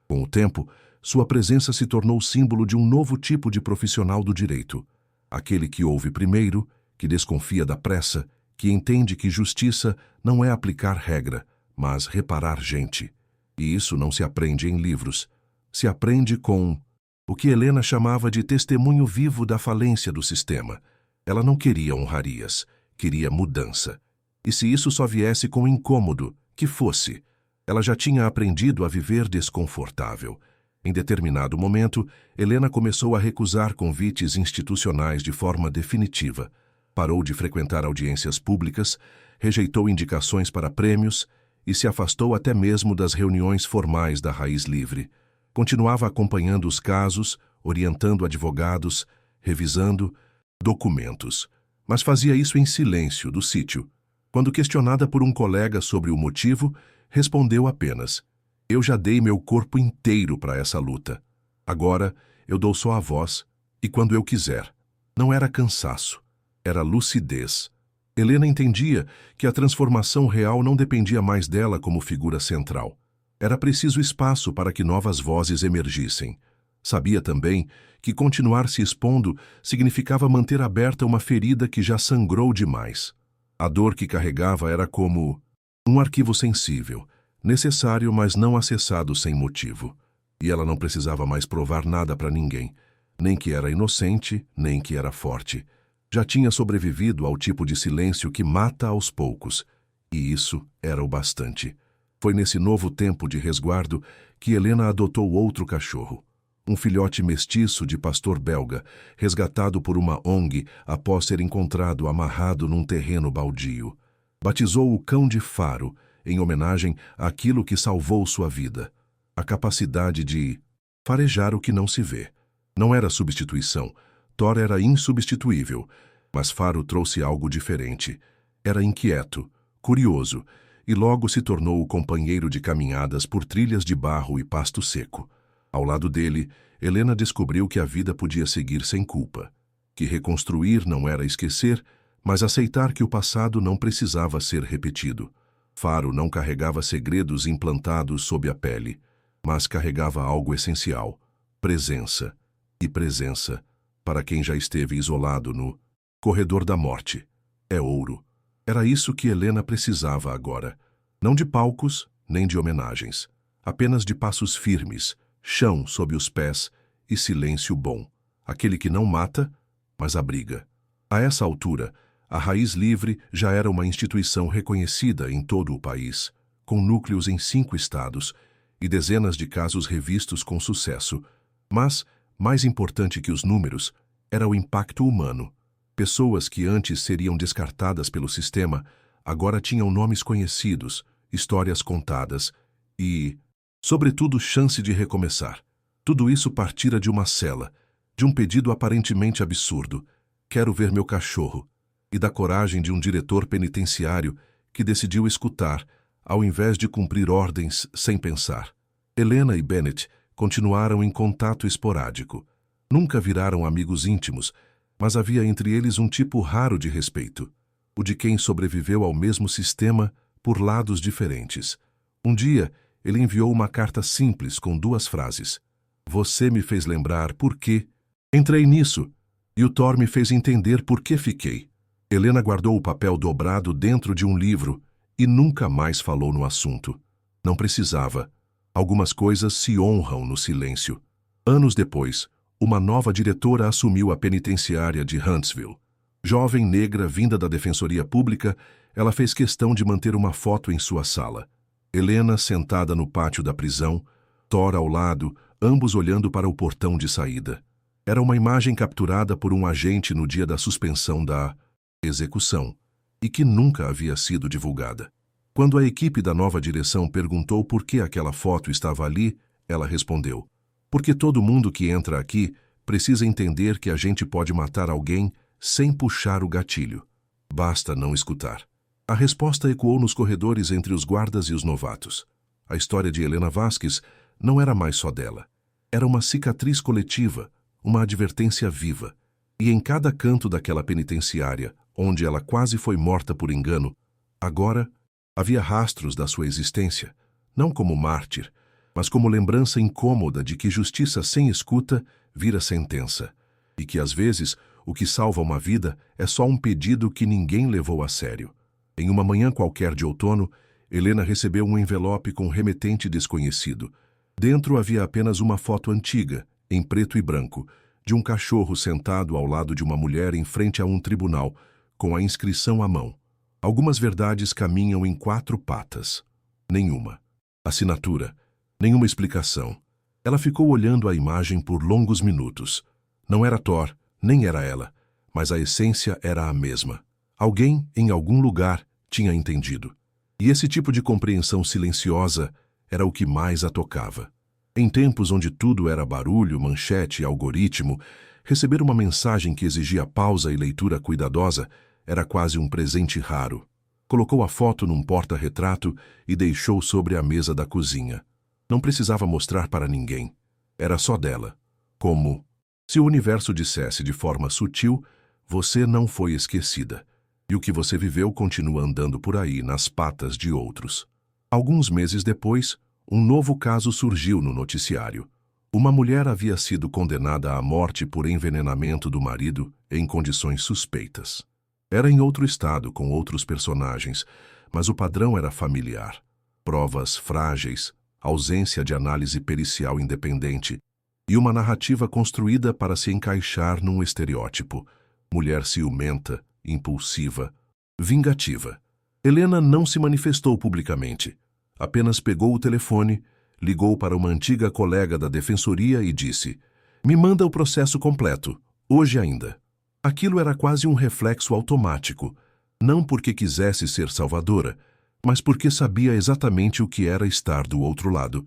Com o tempo, sua presença se tornou símbolo de um novo tipo de profissional do direito. Aquele que ouve primeiro, que desconfia da pressa, que entende que justiça não é aplicar regra, mas reparar gente. E isso não se aprende em livros. Se aprende com o que Helena chamava de testemunho vivo da falência do sistema. Ela não queria honrarias, queria mudança. E se isso só viesse com incômodo, que fosse. Ela já tinha aprendido a viver desconfortável. Em determinado momento, Helena começou a recusar convites institucionais de forma definitiva. Parou de frequentar audiências públicas, rejeitou indicações para prêmios e se afastou até mesmo das reuniões formais da Raiz Livre. Continuava acompanhando os casos, orientando advogados, revisando documentos, mas fazia isso em silêncio do sítio. Quando questionada por um colega sobre o motivo, respondeu apenas: eu já dei meu corpo inteiro para essa luta. Agora eu dou só a voz, e quando eu quiser. Não era cansaço. Era lucidez. Helena entendia que a transformação real não dependia mais dela como figura central. Era preciso espaço para que novas vozes emergissem. Sabia também que continuar se expondo significava manter aberta uma ferida que já sangrou demais. A dor que carregava era como um arquivo sensível, necessário, mas não acessado sem motivo. E ela não precisava mais provar nada para ninguém, nem que era inocente, nem que era forte. Já tinha sobrevivido ao tipo de silêncio que mata aos poucos, e isso era o bastante. Foi nesse novo tempo de resguardo que Helena adotou outro cachorro, um filhote mestiço de pastor belga, resgatado por uma ONG após ser encontrado amarrado num terreno baldio. Batizou o cão de Faro, em homenagem àquilo que salvou sua vida, a capacidade de farejar o que não se vê. Não era substituição. Thor era insubstituível, mas Faro trouxe algo diferente. Era inquieto, curioso, e logo se tornou o companheiro de caminhadas por trilhas de barro e pasto seco. Ao lado dele, Helena descobriu que a vida podia seguir sem culpa, que reconstruir não era esquecer, mas aceitar que o passado não precisava ser repetido. Faro não carregava segredos implantados sob a pele, mas carregava algo essencial: presença. E presença, para quem já esteve isolado no corredor da morte, é ouro. Era isso que Helena precisava agora. Não de palcos, nem de homenagens. Apenas de passos firmes, chão sob os pés e silêncio bom. Aquele que não mata, mas abriga. A essa altura, a Raiz Livre já era uma instituição reconhecida em todo o país, com núcleos em 5 estados e dezenas de casos revistos com sucesso. Mas, mais importante que os números, era o impacto humano. Pessoas que antes seriam descartadas pelo sistema, agora tinham nomes conhecidos, histórias contadas e, sobretudo, chance de recomeçar. Tudo isso partira de uma cela, de um pedido aparentemente absurdo: quero ver meu cachorro, e da coragem de um diretor penitenciário que decidiu escutar, ao invés de cumprir ordens sem pensar. Helena e Bennett continuaram em contato esporádico. Nunca viraram amigos íntimos, mas havia entre eles um tipo raro de respeito, o de quem sobreviveu ao mesmo sistema por lados diferentes. Um dia, ele enviou uma carta simples com 2 frases. Você me fez lembrar por que entrei nisso, e o Thor me fez entender por que fiquei. Helena guardou o papel dobrado dentro de um livro e nunca mais falou no assunto. Não precisava. Algumas coisas se honram no silêncio. Anos depois, uma nova diretora assumiu a penitenciária de Huntsville. Jovem negra vinda da Defensoria Pública, ela fez questão de manter uma foto em sua sala. Helena sentada no pátio da prisão, Thor ao lado, ambos olhando para o portão de saída. Era uma imagem capturada por um agente no dia da suspensão da execução, e que nunca havia sido divulgada. Quando a equipe da nova direção perguntou por que aquela foto estava ali, ela respondeu: porque todo mundo que entra aqui precisa entender que a gente pode matar alguém sem puxar o gatilho. Basta não escutar. A resposta ecoou nos corredores entre os guardas e os novatos. A história de Helena Vasquez não era mais só dela. Era uma cicatriz coletiva, uma advertência viva. E em cada canto daquela penitenciária, onde ela quase foi morta por engano, agora havia rastros da sua existência, não como mártir, mas como lembrança incômoda de que justiça sem escuta vira sentença, e que às vezes o que salva uma vida é só um pedido que ninguém levou a sério. Em uma manhã qualquer de outono, Helena recebeu um envelope com remetente desconhecido. Dentro havia apenas uma foto antiga, em preto e branco, de um cachorro sentado ao lado de uma mulher em frente a um tribunal, com a inscrição à mão. Algumas verdades caminham em 4 patas. Nenhuma assinatura, nenhuma explicação. Ela ficou olhando a imagem por longos minutos. Não era Thor, nem era ela, mas a essência era a mesma. Alguém, em algum lugar, tinha entendido. E esse tipo de compreensão silenciosa era o que mais a tocava. Em tempos onde tudo era barulho, manchete e algoritmo, receber uma mensagem que exigia pausa e leitura cuidadosa era quase um presente raro. Colocou a foto num porta-retrato e deixou sobre a mesa da cozinha. Não precisava mostrar para ninguém. Era só dela. Como se o universo dissesse de forma sutil: você não foi esquecida. E o que você viveu continua andando por aí nas patas de outros. Alguns meses depois, um novo caso surgiu no noticiário. Uma mulher havia sido condenada à morte por envenenamento do marido em condições suspeitas. Era em outro estado, com outros personagens, mas o padrão era familiar. Provas frágeis, ausência de análise pericial independente e uma narrativa construída para se encaixar num estereótipo: mulher ciumenta, impulsiva, vingativa. Helena não se manifestou publicamente. Apenas pegou o telefone, ligou para uma antiga colega da defensoria e disse: me manda o processo completo, hoje ainda. Aquilo era quase um reflexo automático, não porque quisesse ser salvadora, mas porque sabia exatamente o que era estar do outro lado,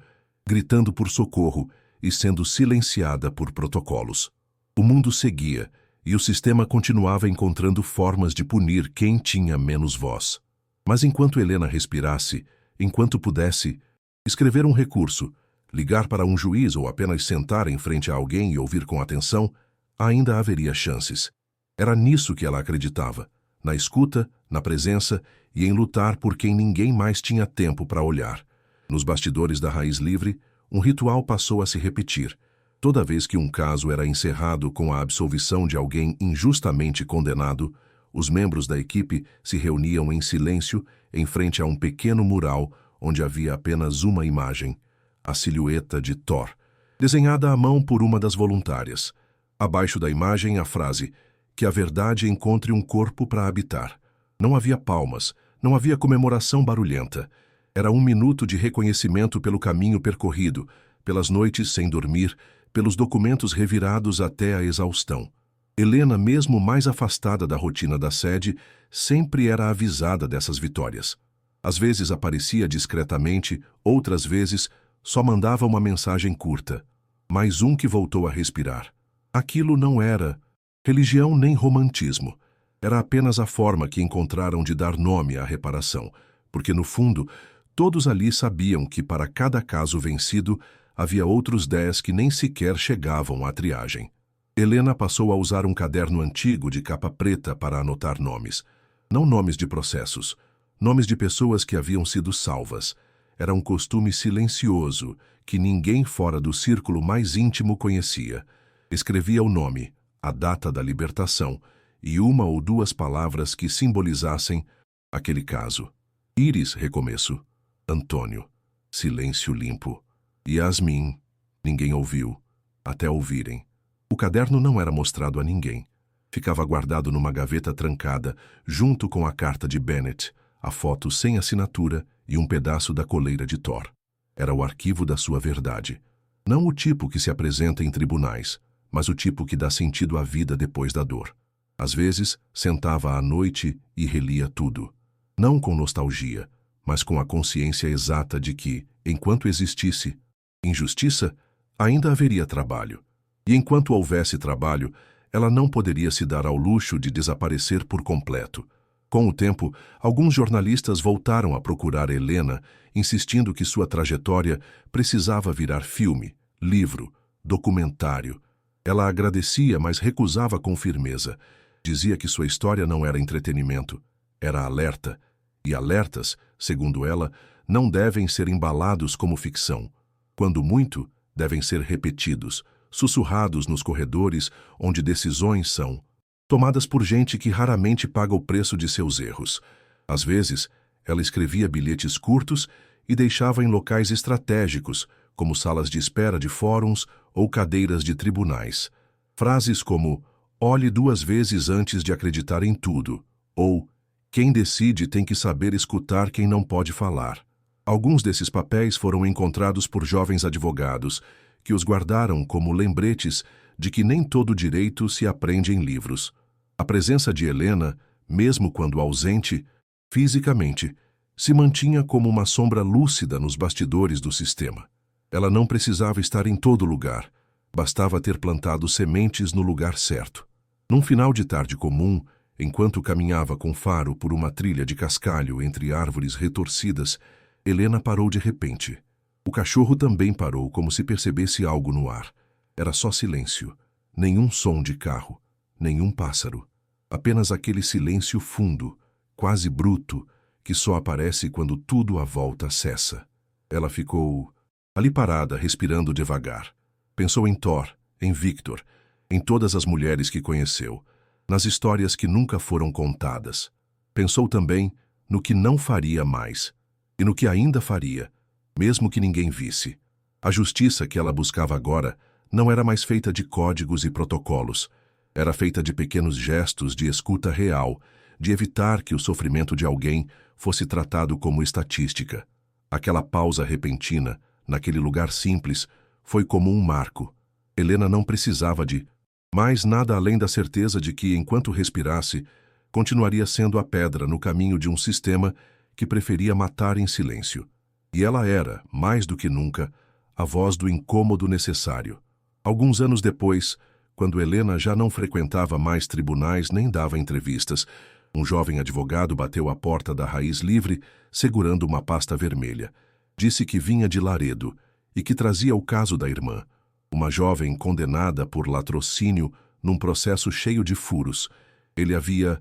gritando por socorro e sendo silenciada por protocolos. O mundo seguia, e o sistema continuava encontrando formas de punir quem tinha menos voz. Mas enquanto Helena respirasse, enquanto pudesse escrever um recurso, ligar para um juiz ou apenas sentar em frente a alguém e ouvir com atenção, ainda haveria chances. Era nisso que ela acreditava, na escuta, na presença e em lutar por quem ninguém mais tinha tempo para olhar. Nos bastidores da Raiz Livre, um ritual passou a se repetir. Toda vez que um caso era encerrado com a absolvição de alguém injustamente condenado, os membros da equipe se reuniam em silêncio em frente a um pequeno mural onde havia apenas uma imagem, a silhueta de Thor, desenhada à mão por uma das voluntárias. Abaixo da imagem, a frase: "Que a verdade encontre um corpo para habitar." Não havia palmas, não havia comemoração barulhenta. Era 1 minuto de reconhecimento pelo caminho percorrido, pelas noites sem dormir, pelos documentos revirados até a exaustão. Helena, mesmo mais afastada da rotina da sede, sempre era avisada dessas vitórias. Às vezes aparecia discretamente, outras vezes só mandava uma mensagem curta. Mais um que voltou a respirar. Aquilo não era religião nem romantismo. Era apenas a forma que encontraram de dar nome à reparação, porque, no fundo, todos ali sabiam que para cada caso vencido havia outros 10 que nem sequer chegavam à triagem. Helena passou a usar um caderno antigo de capa preta para anotar nomes. Não nomes de processos, nomes de pessoas que haviam sido salvas. Era um costume silencioso que ninguém fora do círculo mais íntimo conhecia. Escrevia o nome, a data da libertação e 1 ou 2 palavras que simbolizassem aquele caso. Iris, recomeço. Antônio, silêncio limpo. Yasmin, ninguém ouviu, até ouvirem. O caderno não era mostrado a ninguém. Ficava guardado numa gaveta trancada, junto com a carta de Bennett, a foto sem assinatura e um pedaço da coleira de Thor. Era o arquivo da sua verdade. Não o tipo que se apresenta em tribunais, mas o tipo que dá sentido à vida depois da dor. Às vezes, sentava à noite e relia tudo. Não com nostalgia, mas com a consciência exata de que, enquanto existisse injustiça, ainda haveria trabalho. E enquanto houvesse trabalho, ela não poderia se dar ao luxo de desaparecer por completo. Com o tempo, alguns jornalistas voltaram a procurar Helena, insistindo que sua trajetória precisava virar filme, livro, documentário. Ela agradecia, mas recusava com firmeza. Dizia que sua história não era entretenimento, era alerta. E alertas, segundo ela, não devem ser embalados como ficção. Quando muito, devem ser repetidos, sussurrados nos corredores onde decisões são tomadas por gente que raramente paga o preço de seus erros. Às vezes, ela escrevia bilhetes curtos e deixava em locais estratégicos, como salas de espera de fóruns ou cadeiras de tribunais. Frases como "olhe 2 vezes antes de acreditar em tudo" ou "quem decide tem que saber escutar quem não pode falar". Alguns desses papéis foram encontrados por jovens advogados, que os guardaram como lembretes de que nem todo direito se aprende em livros. A presença de Helena, mesmo quando ausente, fisicamente, se mantinha como uma sombra lúcida nos bastidores do sistema. Ela não precisava estar em todo lugar, bastava ter plantado sementes no lugar certo. Num final de tarde comum, enquanto caminhava com faro por uma trilha de cascalho entre árvores retorcidas, Helena parou de repente. O cachorro também parou, como se percebesse algo no ar. Era só silêncio. Nenhum som de carro, nenhum pássaro. Apenas aquele silêncio fundo, quase bruto, que só aparece quando tudo à volta cessa. Ela ficou ali parada, respirando devagar. Pensou em Thor, em Victor, em todas as mulheres que conheceu, nas histórias que nunca foram contadas. Pensou também no que não faria mais, e no que ainda faria, mesmo que ninguém visse. A justiça que ela buscava agora não era mais feita de códigos e protocolos. Era feita de pequenos gestos de escuta real, de evitar que o sofrimento de alguém fosse tratado como estatística. Aquela pausa repentina, naquele lugar simples, foi como um marco. Helena não precisava de mais nada além da certeza de que, enquanto respirasse, continuaria sendo a pedra no caminho de um sistema que preferia matar em silêncio. E ela era, mais do que nunca, a voz do incômodo necessário. Alguns anos depois, quando Helena já não frequentava mais tribunais nem dava entrevistas, um jovem advogado bateu à porta da Raiz Livre, segurando uma pasta vermelha. Disse que vinha de Laredo e que trazia o caso da irmã, uma jovem condenada por latrocínio num processo cheio de furos. Ele havia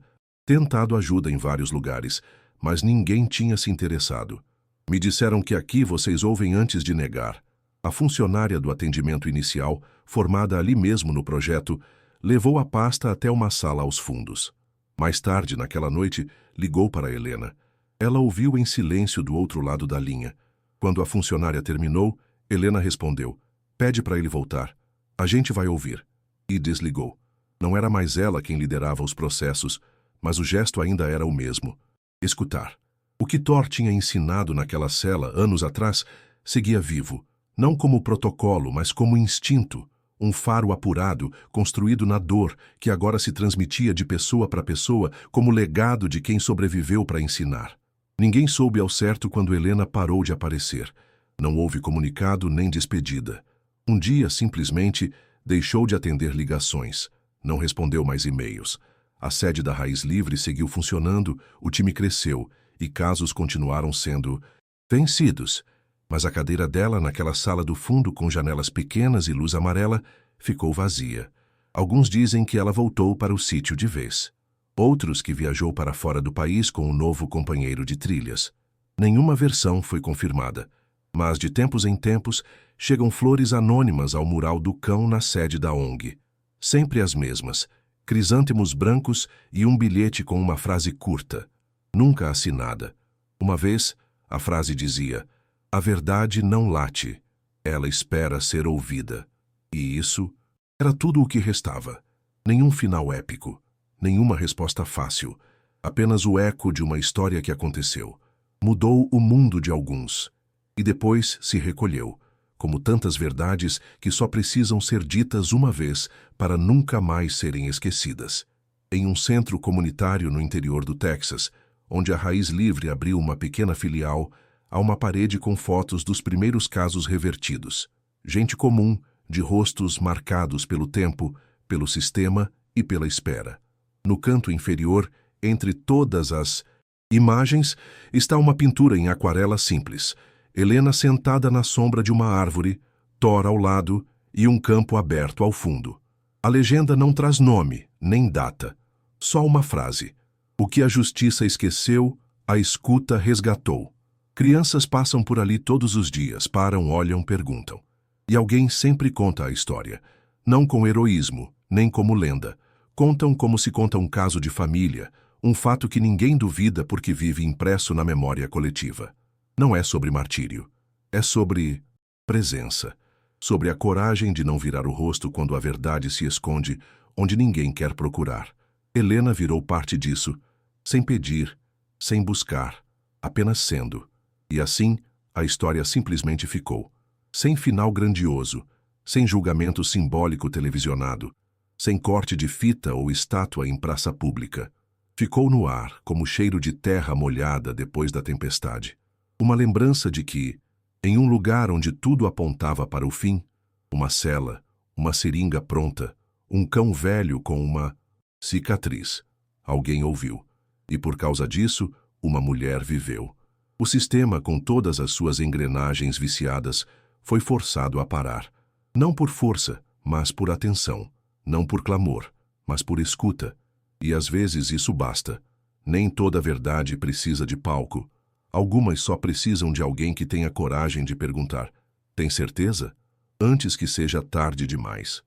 Tentado ajuda em vários lugares, mas ninguém tinha se interessado. Me disseram que aqui vocês ouvem antes de negar. A funcionária do atendimento inicial, formada ali mesmo no projeto, levou a pasta até uma sala aos fundos. Mais tarde, naquela noite, ligou para Helena. Ela ouviu em silêncio do outro lado da linha. Quando a funcionária terminou, Helena respondeu: "Pede para ele voltar. A gente vai ouvir." E desligou. Não era mais ela quem liderava os processos, mas o gesto ainda era o mesmo: escutar. O que Thor tinha ensinado naquela cela anos atrás seguia vivo, não como protocolo, mas como instinto, um faro apurado, construído na dor, que agora se transmitia de pessoa para pessoa como legado de quem sobreviveu para ensinar. Ninguém soube ao certo quando Helena parou de aparecer. Não houve comunicado nem despedida. Um dia, simplesmente, deixou de atender ligações. Não respondeu mais e-mails. A sede da Raiz Livre seguiu funcionando, o time cresceu e casos continuaram sendo vencidos. Mas a cadeira dela, naquela sala do fundo com janelas pequenas e luz amarela, ficou vazia. Alguns dizem que ela voltou para o sítio de vez. Outros que viajou para fora do país com um novo companheiro de trilhas. Nenhuma versão foi confirmada, mas de tempos em tempos chegam flores anônimas ao mural do cão na sede da ONG. Sempre as mesmas, crisântemos brancos e um bilhete com uma frase curta, nunca assinada. Uma vez, a frase dizia: "A verdade não late, ela espera ser ouvida." E isso era tudo o que restava. Nenhum final épico, nenhuma resposta fácil, apenas o eco de uma história que aconteceu. Mudou o mundo de alguns, e depois se recolheu, como tantas verdades que só precisam ser ditas uma vez para nunca mais serem esquecidas. Em um centro comunitário no interior do Texas, onde a Raiz Livre abriu uma pequena filial, há uma parede com fotos dos primeiros casos revertidos. Gente comum, de rostos marcados pelo tempo, pelo sistema e pela espera. No canto inferior, entre todas as imagens, está uma pintura em aquarela simples. Helena sentada na sombra de uma árvore, Thor ao lado e um campo aberto ao fundo. A legenda não traz nome, nem data. Só uma frase: "O que a justiça esqueceu, a escuta resgatou." Crianças passam por ali todos os dias, param, olham, perguntam. E alguém sempre conta a história. Não com heroísmo, nem como lenda. Contam como se conta um caso de família, um fato que ninguém duvida porque vive impresso na memória coletiva. Não é sobre martírio. É sobre presença. Sobre a coragem de não virar o rosto quando a verdade se esconde onde ninguém quer procurar. Helena virou parte disso, sem pedir, sem buscar, apenas sendo. E assim, a história simplesmente ficou. Sem final grandioso, sem julgamento simbólico televisionado, sem corte de fita ou estátua em praça pública. Ficou no ar, como cheiro de terra molhada depois da tempestade. Uma lembrança de que, em um lugar onde tudo apontava para o fim, uma cela, uma seringa pronta, um cão velho com uma cicatriz, alguém ouviu. E por causa disso, uma mulher viveu. O sistema, com todas as suas engrenagens viciadas, foi forçado a parar. Não por força, mas por atenção. Não por clamor, mas por escuta. E às vezes isso basta. Nem toda verdade precisa de palco. Algumas só precisam de alguém que tenha coragem de perguntar: "Tem certeza?" Antes que seja tarde demais.